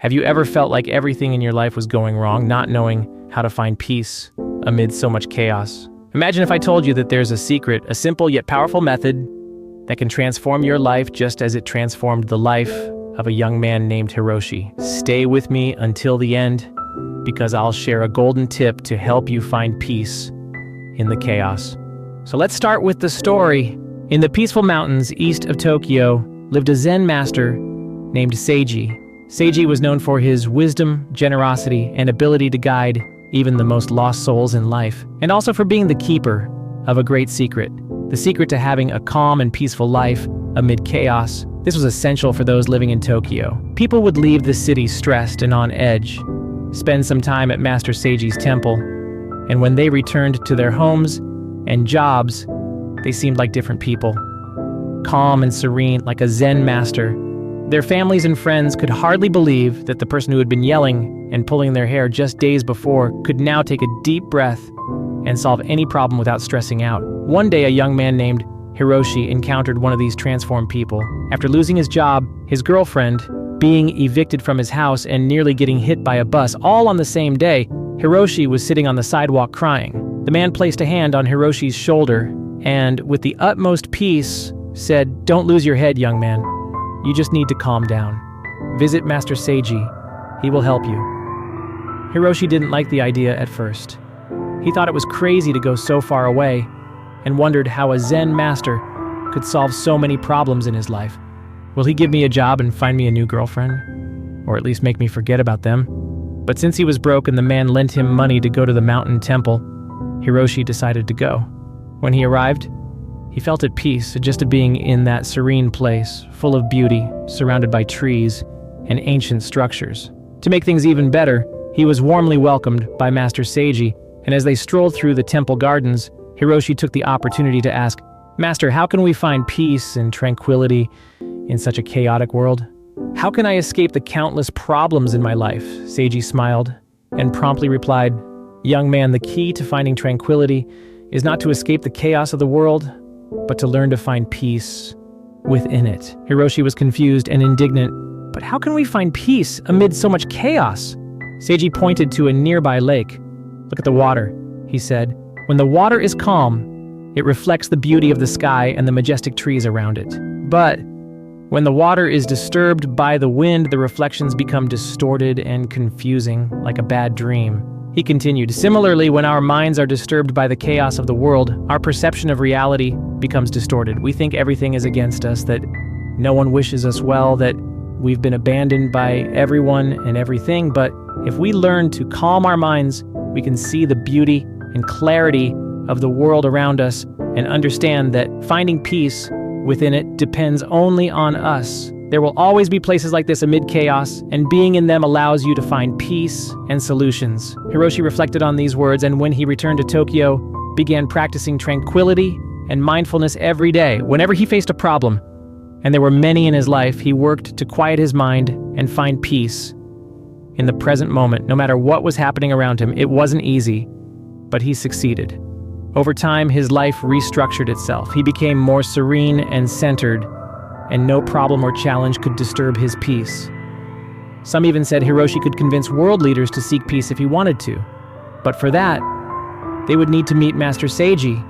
Have you ever felt like everything in your life was going wrong, not knowing how to find peace amid so much chaos? Imagine if I told you that there's a secret, a simple yet powerful method that can transform your life just as it transformed the life of a young man named Hiroshi. Stay with me until the end, because I'll share a golden tip to help you find peace in the chaos. So let's start with the story. In the peaceful mountains east of Tokyo lived a Zen master named Seiji. Seiji was known for his wisdom, generosity, and ability to guide even the most lost souls in life, and also for being the keeper of a great secret, the secret to having a calm and peaceful life amid chaos. This was essential for those living in Tokyo. People would leave the city stressed and on edge, spend some time at Master Seiji's temple, and when they returned to their homes and jobs, they seemed like different people, calm and serene like a Zen master. Their families and friends could hardly believe that the person who had been yelling and pulling their hair just days before could now take a deep breath and solve any problem without stressing out. One day, a young man named Hiroshi encountered one of these transformed people. After losing his job, his girlfriend, being evicted from his house, and nearly getting hit by a bus, all on the same day, Hiroshi was sitting on the sidewalk crying. The man placed a hand on Hiroshi's shoulder and, with the utmost peace, said, "Don't lose your head, young man. You just need to calm down. Visit Master Seiji. He will help you." Hiroshi didn't like the idea at first. He thought it was crazy to go so far away and wondered how a Zen master could solve so many problems in his life. Will he give me a job and find me a new girlfriend? Or at least make me forget about them? But since he was broke and the man lent him money to go to the mountain temple, Hiroshi decided to go. When he arrived, he felt at peace just at being in that serene place, full of beauty, surrounded by trees and ancient structures. To make things even better, he was warmly welcomed by Master Seiji, and as they strolled through the temple gardens, Hiroshi took the opportunity to ask, "Master, how can we find peace and tranquility in such a chaotic world? How can I escape the countless problems in my life?" Seiji smiled and promptly replied, "Young man, the key to finding tranquility is not to escape the chaos of the world, but to learn to find peace within it." Hiroshi was confused and indignant. "But how can we find peace amid so much chaos?" Seiji pointed to a nearby lake. "Look at the water," he said. "When the water is calm, it reflects the beauty of the sky and the majestic trees around it. But when the water is disturbed by the wind, the reflections become distorted and confusing, like a bad dream." He continued, "Similarly, when our minds are disturbed by the chaos of the world, our perception of reality becomes distorted. We think everything is against us, that no one wishes us well, that we've been abandoned by everyone and everything. But if we learn to calm our minds, we can see the beauty and clarity of the world around us and understand that finding peace within it depends only on us. There will always be places like this amid chaos, and being in them allows you to find peace and solutions." Hiroshi reflected on these words, and when he returned to Tokyo, began practicing tranquility and mindfulness every day. Whenever he faced a problem, and there were many in his life, he worked to quiet his mind and find peace in the present moment. No matter what was happening around him, it wasn't easy, but he succeeded. Over time, his life restructured itself. He became more serene and centered, and no problem or challenge could disturb his peace. Some even said Hiroshi could convince world leaders to seek peace if he wanted to. But for that, they would need to meet Master Seiji,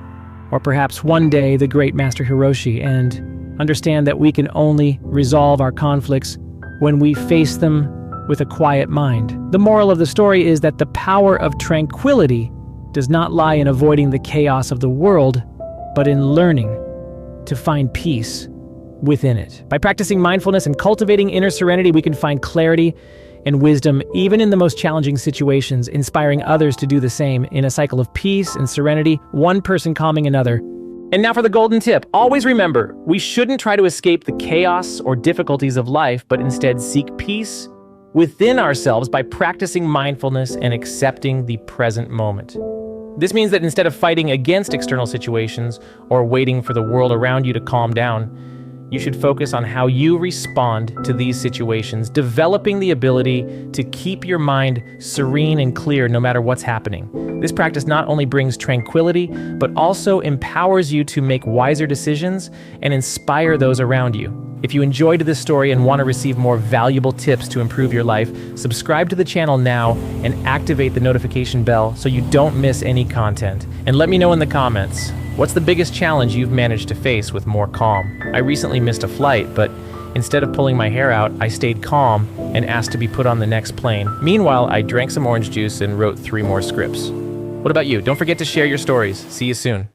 or perhaps one day the great Master Hiroshi, and understand that we can only resolve our conflicts when we face them with a quiet mind. The moral of the story is that the power of tranquility does not lie in avoiding the chaos of the world, but in learning to find peace within it. By practicing mindfulness and cultivating inner serenity, we can find clarity and wisdom even in the most challenging situations, inspiring others to do the same in a cycle of peace and serenity, one person calming another. And now for the golden tip. Always remember, we shouldn't try to escape the chaos or difficulties of life, but instead seek peace within ourselves by practicing mindfulness and accepting the present moment. This means that instead of fighting against external situations or waiting for the world around you to calm down, you should focus on how you respond to these situations, developing the ability to keep your mind serene and clear no matter what's happening. This practice not only brings tranquility, but also empowers you to make wiser decisions and inspire those around you. If you enjoyed this story and want to receive more valuable tips to improve your life, subscribe to the channel now and activate the notification bell so you don't miss any content. And let me know in the comments, what's the biggest challenge you've managed to face with more calm? I recently missed a flight, but instead of pulling my hair out, I stayed calm and asked to be put on the next plane. Meanwhile, I drank some orange juice and wrote 3 more scripts. What about you? Don't forget to share your stories. See you soon.